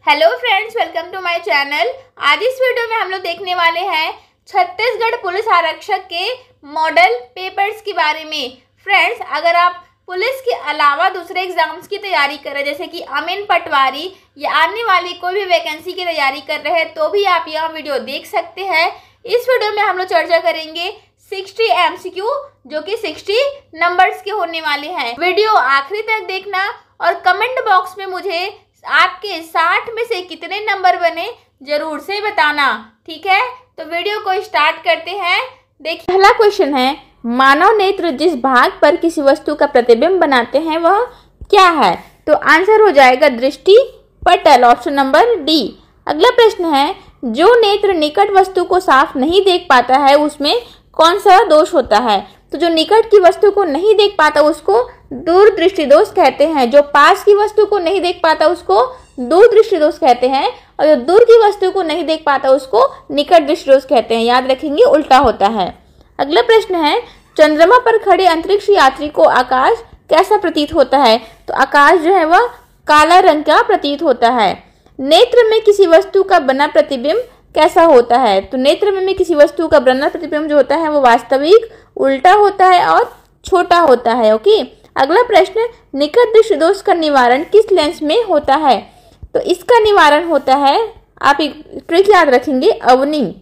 Hello friends, welcome to my channel. आज इस video में हम लोग देखने वाले हैं छत्तीसगढ़ पुलिस आरक्षक के मॉडल पेपर्स के बारे में। फ्रेंड्स, अगर आप पुलिस के अलावा दूसरे एग्जाम्स की तैयारी कर रहे हैं, जैसे कि अमीन पटवारी या आने वाली कोई भी वैकेंसी की तैयारी कर रहे हैं, तो भी आप यह वीडियो देख सकते हैं। इस वीडियो में हम लोग चर्चा करेंगे 60 MCQ, जो कि 60 नंबर्स के होने वाले हैं। वीडियो आखिरी तक देखना और कमेंट बॉक्स में मुझे आपके 60 में से कितने नंबर बने जरूर से बताना, ठीक है। तो वीडियो को स्टार्ट करते हैं। देखिए, पहला क्वेश्चन है, मानव नेत्र जिस भाग पर किसी वस्तु का प्रतिबिंब बनाते हैं वह क्या है? तो आंसर हो जाएगा दृष्टि पटल, ऑप्शन नंबर डी। अगला प्रश्न है, जो नेत्र निकट वस्तु को साफ नहीं देख पाता है उसमें कौन सा दोष होता है? तो जो निकट की वस्तु को नहीं देख पाता उसको दूर दृष्टि दोष कहते हैं। जो पास की वस्तु को नहीं देख पाता उसको दूर दृष्टि दोष कहते हैं, और जो दूर की वस्तु को नहीं देख पाता उसको निकट दृष्टि दोष कहते हैं। याद रखेंगे, उल्टा होता है। अगला प्रश्न है, चंद्रमा पर खड़े अंतरिक्ष यात्री को आकाश कैसा प्रतीत होता है? तो आकाश जो है वह काला रंग का प्रतीत होता है। नेत्र में किसी वस्तु का बना प्रतिबिंब कैसा होता है? तो नेत्र में किसी वस्तु का बना प्रतिबिंब जो होता है वो वास्तविक, उल्टा होता है और छोटा होता है। ओके। अगला प्रश्न, निकट दृष्टि दोष का निवारण किस लेंस में होता है? तो इसका निवारण होता है, आप एक ट्रिक याद रखेंगे, अवनी।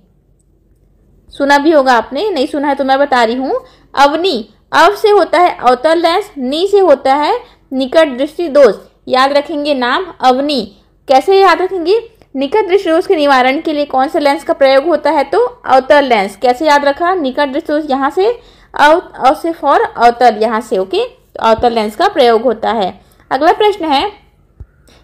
सुना भी होगा आपने, नहीं सुना है तो मैं बता रही हूँ। अवनी, अव से होता है अवतल लेंस, नी से होता है निकट दृष्टि दोष। याद रखेंगे नाम अवनी। कैसे याद रखेंगे? निकट दृष्टि दोष के निवारण के लिए कौन सा लेंस का प्रयोग होता है? तो अवतल लेंस। कैसे याद रखा? निकट दृष्टि दोष यहाँ से, अव से फॉर अवतल यहाँ से। ओके, तो अवतल लेंस का प्रयोग होता है। अगला प्रश्न है,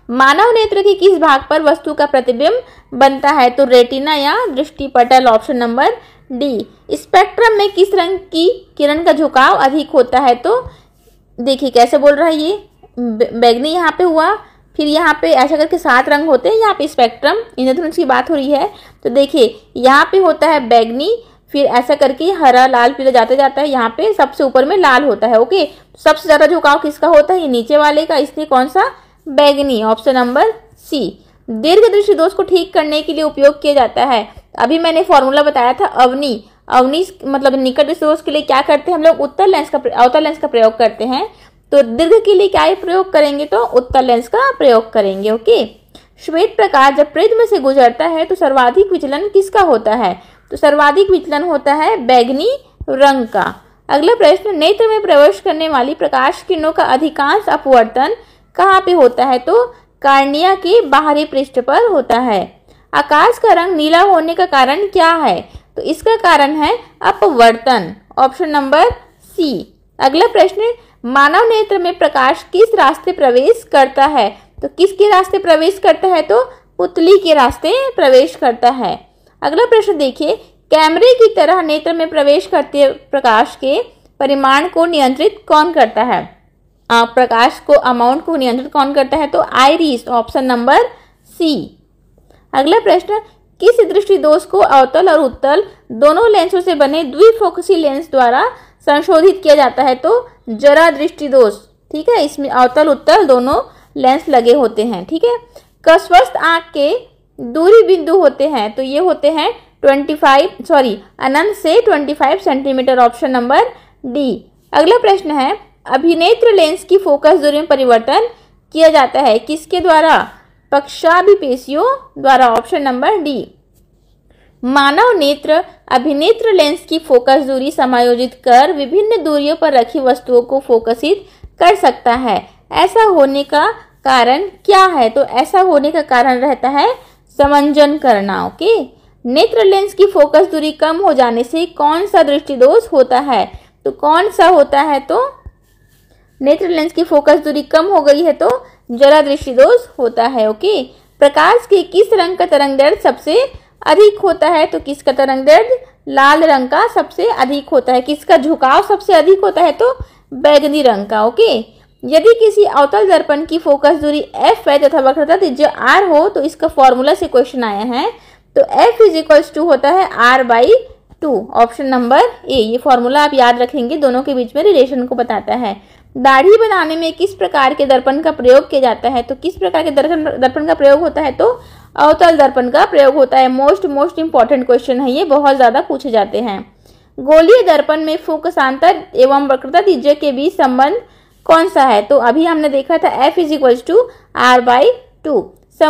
मानव नेत्र के किस भाग पर वस्तु का प्रतिबिंब बनता है? तो रेटिना या दृष्टि पटल, ऑप्शन नंबर डी। स्पेक्ट्रम में किस रंग की किरण का झुकाव अधिक होता है? तो देखिए कैसे बोल रहा है, ये बैगनी यहाँ पे हुआ, फिर यहाँ पे ऐसा करके 7 रंग होते हैं। यहाँ पे स्पेक्ट्रम इंद्रधनुष की बात हो रही है, तो देखिए यहाँ पे होता है बैगनी, फिर ऐसा करके हरा, लाल, पीला जाते जाता है। यहाँ पे सबसे ऊपर में लाल होता है। ओके, सबसे ज्यादा झुकाव किसका होता है? ये नीचे वाले का, इसलिए कौन सा? बैगनी, ऑप्शन नंबर सी। दीर्घ दृष्टि दोष को ठीक करने के लिए उपयोग किया जाता है। अभी मैंने फॉर्मूला बताया था, अवनी। अवनी मतलब निकट दृष्टि दोष के लिए क्या करते हैं हम लोग? उत्तल लेंस का, अवतल लेंस का प्रयोग करते हैं। तो दीर्घ के लिए क्या प्रयोग करेंगे? तो उत्तल लेंस का प्रयोग करेंगे। ओके। श्वेत प्रकाश जब प्रिज्म से गुजरता है तो सर्वाधिक विचलन किसका होता है? तो सर्वाधिक विचलन होता है बैगनी रंग का। अगला प्रश्न, नेत्र में प्रवेश करने वाली प्रकाश किरणों का अधिकांश अपवर्तन कहाँ पे होता है? तो कार्निया के बाहरी पृष्ठ पर होता है। आकाश का रंग नीला होने का कारण क्या है? तो इसका कारण है अपवर्तन, ऑप्शन नंबर सी। अगला प्रश्न, मानव नेत्र में प्रकाश किस रास्ते प्रवेश करता है? तो किसके रास्ते प्रवेश करता है? तो पुतली के रास्ते प्रवेश करता है। अगला प्रश्न देखिए, कैमरे की तरह नेत्र में प्रवेश करते प्रकाश के परिमाण को नियंत्रित कौन करता है? प्रकाश को, अमाउंट को नियंत्रित कौन करता है? तो आइरिस, ऑप्शन नंबर सी। अगला प्रश्न, किस दृष्टि दोष को अवतल और उत्तल दोनों लेंसों से बने द्विफोकसी लेंस द्वारा संशोधित किया जाता है? तो जरा दृष्टि दोष। ठीक है, इसमें अवतल उत्तल दोनों लेंस लगे होते हैं। ठीक है। स्वस्थ आंख के दूरी बिंदु होते हैं, तो ये होते हैं अनंत से 25 सेंटीमीटर, ऑप्शन नंबर डी। अगला प्रश्न है, अभिनेत्र लेंस की फोकस दूरी में परिवर्तन किया जाता है किसके द्वारा? पक्षाभिपेशियों द्वारा, ऑप्शन नंबर डी। मानव नेत्र अभिनेत्र लेंस की फोकस दूरी समायोजित कर विभिन्न दूरियों पर रखी वस्तुओं को फोकसित कर सकता है। ऐसा होने का कारण क्या है? तो ऐसा होने का कारण रहता है समंजन करना। ओके। नेत्र लेंस की फोकस दूरी कम हो जाने से कौन सा दृष्टि दोष होता है? तो कौन सा होता है? तो नेत्र लेंस की फोकस दूरी कम हो गई है तो जरा दृष्टि दोष होता है। ओके। प्रकाश के किस रंग का तरंगदैर्घ्य सबसे अधिक होता है? तो किसका तरंगदैर्घ्य? लाल रंग का सबसे अधिक होता है। किसका झुकाव सबसे अधिक होता है? तो बैगनी रंग का। ओके। यदि किसी अवतल दर्पण की फोकस दूरी f है तथा वक्रता त्रिज्या r हो, तो इसका फॉर्मूला से क्वेश्चन आया है। तो f होता है r/2, ऑप्शन नंबर ए। ये फॉर्मूला आप याद रखेंगे, दोनों के बीच में रिलेशन को बताता है। दाढ़ी बनाने में किस प्रकार के दर्पण का प्रयोग किया जाता है? तो किस प्रकार के दर्पण का प्रयोग होता है? तो अवतल दर्पण का प्रयोग होता है। मोस्ट इंपॉर्टेंट क्वेश्चन है ये, बहुत ज्यादा पूछे जाते हैं। गोलीय दर्पण में फोकसांतर एवं वक्रता त्रिज्या के बीच संबंध कौन सा है? तो अभी हमने देखा था F = R/2।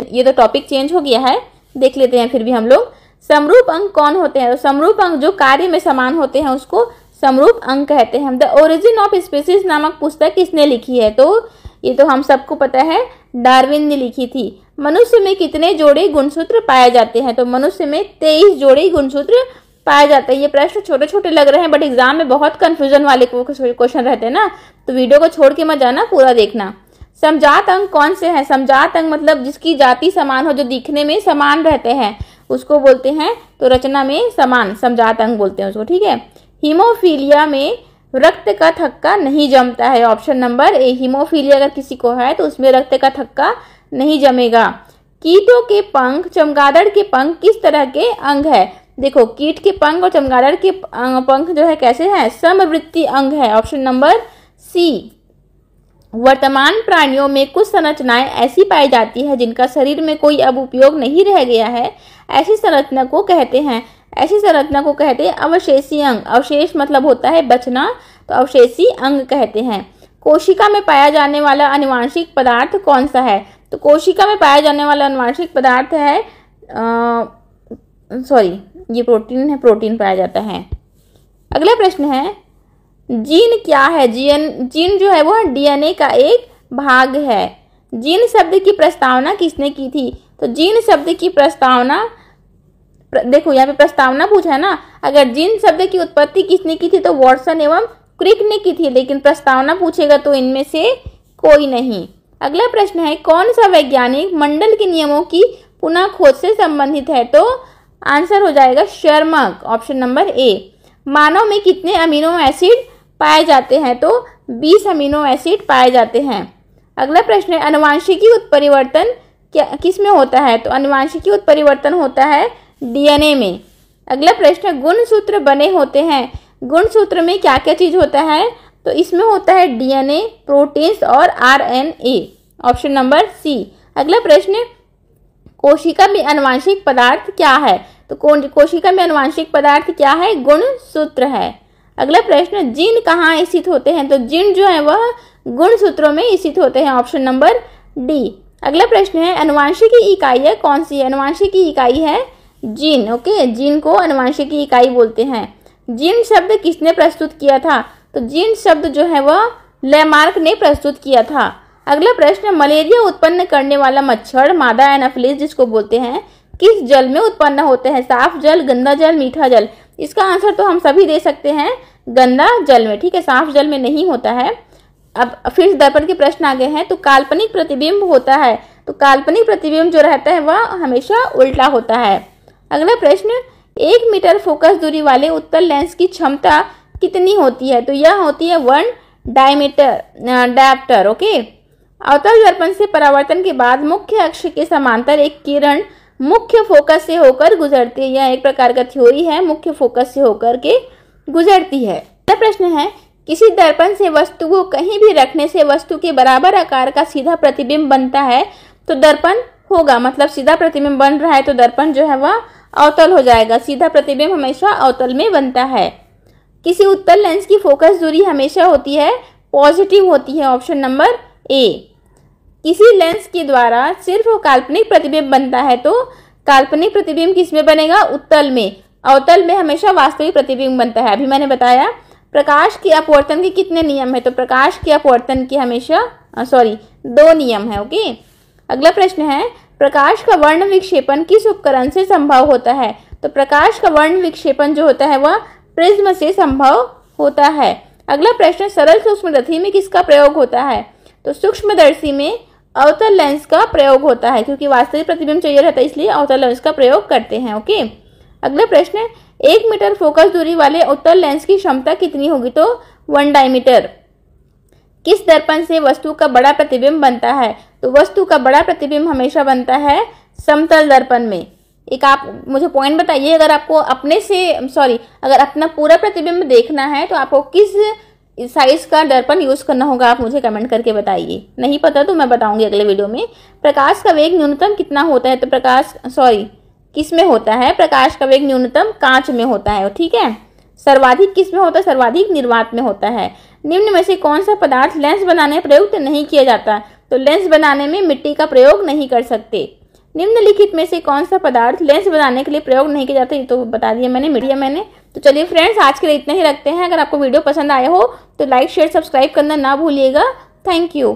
ये तो टॉपिक चेंज हो गया है, देख लेते हैं फिर भी हम लोग। समरूप अंक कौन होते हैं? तो समरूप अंक जो कार्य में समान होते हैं उसको समरूप अंक कहते हैं। द ओरिजिन ऑफ स्पीसीज नामक पुस्तक किसने लिखी है? तो ये तो हम सबको पता है, डार्विन ने लिखी थी। मनुष्य में कितने जोड़े गुणसूत्र पाए जाते हैं? तो मनुष्य में 23 जोड़े गुणसूत्र पाए जाते हैं। ये प्रश्न छोटे छोटे लग रहे हैं बट एग्जाम में बहुत कंफ्यूजन वाले क्वेश्चन रहते हैं ना, तो वीडियो को छोड़ के मत जाना, पूरा देखना। समजात अंक कौन से हैं? समजात अंक मतलब जिसकी जाति समान हो, जो दिखने में समान रहते हैं, उसको बोलते हैं, तो रचना में समान समजात अंक बोलते हैं उसको, ठीक है। हीमोफीलिया में रक्त का थक्का नहीं जमता है। ऑप्शन नंबर ए, हीमोफीलिया अगर किसी को है तो उसमें रक्त का थक्का नहीं जमेगा। कीटों के पंख, चमगादड़ के पंख किस तरह के अंग है? देखो, कीट के पंख और चमगादड़ के पंख जो है कैसे हैं? समवृत्तीय अंग है। Option number C. वर्तमान प्राणियों में कुछ संरचनाएं ऐसी पाई जाती है जिनका शरीर में कोई अब उपयोग नहीं रह गया है, ऐसी संरचना को कहते हैं अवशेषी अंग। अवशेष मतलब होता है बचना, तो अवशेषी अंग कहते हैं। कोशिका में पाया जाने वाला आनुवांशिक पदार्थ कौन सा है? तो कोशिका में पाया जाने वाला आनुवांशिक पदार्थ है ये प्रोटीन है, प्रोटीन पाया जाता है। अगला प्रश्न है, जीन क्या है? जीन जो है वो डीएनए का एक भाग है। जीन शब्द की प्रस्तावना किसने की थी? तो जीन शब्द की प्रस्तावना, देखो यहाँ पे प्रस्तावना पूछा है ना, अगर जीन शब्द की उत्पत्ति किसने की थी तो वॉटसन एवं क्रिक ने की थी, लेकिन प्रस्तावना पूछेगा तो इनमें से कोई नहीं। अगला प्रश्न है, कौन सा वैज्ञानिक मंडल के नियमों की पुनः खोज से संबंधित है? तो आंसर हो जाएगा शर्मक। Option number A. मानव में कितने अमीनो एसिड पाए जाते हैं? तो 20 अमीनो एसिड पाए जाते हैं। अगला प्रश्न है, अनुवांशिकी उत्परिवर्तन किस में होता है? तो अनुवांशिकी उत्परिवर्तन होता है डीएनए में। अगला प्रश्न, गुणसूत्र बने होते हैं। गुणसूत्र में क्या क्या चीज होता है? तो इसमें होता है डीएनए, प्रोटीन्स और आरएनए। Option number C. अगला प्रश्न, कोशिका में आनुवांशिक पदार्थ क्या है? तो कोशिका में आनुवांशिक पदार्थ क्या है? गुणसूत्र है। अगला प्रश्न, जीन कहाँ स्थित होते हैं? तो जीन जो है वह गुणसूत्रों में स्थित होते हैं। Option number D. अगला प्रश्न है, अनुवांशिकी इकाई कौन सी है? अनुवांशिकी इकाई है जीन। ओके, जीन को अनुवांशिकी इकाई बोलते हैं। जीन शब्द किसने प्रस्तुत किया था? तो जीन शब्द जो है वह लेमार्क ने प्रस्तुत किया था। अगला प्रश्न, मलेरिया उत्पन्न करने वाला मच्छर मादा एनाफिलिस जिसको बोलते हैं, किस जल में उत्पन्न होते हैं? साफ जल, गंदा जल, मीठा जल? इसका आंसर तो हम सभी दे सकते हैं, गंदा जल में, ठीक है, साफ जल में नहीं होता है। अब फिर दर्पण के प्रश्न आ गए हैं। तो काल्पनिक प्रतिबिंब होता है, तो काल्पनिक प्रतिबिंब जो रहता है वह हमेशा उल्टा होता है। अगला प्रश्न, 1 मीटर फोकस दूरी वाले उत्तल लेंस की क्षमता कितनी होती है? तो यह होती है 1 डायप्टर। ओके, अवतल दर्पण से परावर्तन के बाद मुख्य अक्ष के समांतर एक किरण मुख्य फोकस से होकर गुजरती है। यह एक प्रकार का थ्योरी है, मुख्य फोकस से होकर के गुजरती है। अगला प्रश्न है, किसी दर्पण से वस्तु को कहीं भी रखने से वस्तु के बराबर आकार का सीधा प्रतिबिंब बनता है तो दर्पण होगा, मतलब सीधा प्रतिबिंब बन रहा है तो दर्पण जो है वह अवतल हो जाएगा। सीधा प्रतिबिंब हमेशा अवतल में बनता है। किसी उत्तल लेंस की फोकस दूरी हमेशा होती है पॉजिटिव होती है। Option number A. किसी लेंस के द्वारा सिर्फ काल्पनिक प्रतिबिंब बनता है तो काल्पनिक प्रतिबिंब किसमें बनेगा? उत्तल में। अवतल में हमेशा वास्तविक प्रतिबिंब बनता है। अभी मैंने बताया प्रकाश के अपवर्तन के कितने नियम है? तो प्रकाश के अपवर्तन के हमेशा 2 नियम है। ओके, अगला प्रश्न है, प्रकाश का वर्ण विक्षेपण किस उपकरण से संभव होता है? तो प्रकाश का वर्ण विक्षेपण जो होता है वह प्रिज्म से संभव होता है। अगला प्रश्न, सरल सूक्ष्मदर्शी में किसका प्रयोग होता है? तो सूक्ष्मदर्शी में अवतल लेंस का प्रयोग होता है, क्योंकि वास्तविक प्रतिबिंब चाहिए रहता है इसलिए अवतल लेंस का प्रयोग करते हैं। ओके, अगला प्रश्न, 1 मीटर फोकस दूरी वाले उत्तल लेंस की क्षमता कितनी होगी? तो 1 डायमीटर। किस दर्पण से वस्तु का बड़ा प्रतिबिंब बनता है? तो वस्तु का बड़ा प्रतिबिंब हमेशा बनता है समतल दर्पण में। एक आप मुझे पॉइंट बताइए, अगर आपको अगर अपना पूरा प्रतिबिंब देखना है तो आपको किस साइज का दर्पण यूज़ करना होगा, आप मुझे कमेंट करके बताइए। नहीं पता तो मैं बताऊंगी अगले वीडियो में। प्रकाश का वेग न्यूनतम कितना होता है? तो किस में होता है? प्रकाश का वेग न्यूनतम कांच में होता है, ठीक है। सर्वाधिक किस में होता है? सर्वाधिक निर्वात में होता है। निम्न में से कौन सा पदार्थ लेंस बनाने में प्रयुक्त नहीं किया जाता? तो लेंस बनाने में मिट्टी का प्रयोग नहीं कर सकते। निम्नलिखित में से कौन सा पदार्थ लेंस बनाने के लिए प्रयोग नहीं किया जाता? ये तो बता दिया मैंने। तो चलिए फ्रेंड्स, आज के लिए इतना ही रखते हैं। अगर आपको वीडियो पसंद आया हो तो लाइक शेयर सब्सक्राइब करना ना भूलिएगा। Thank you.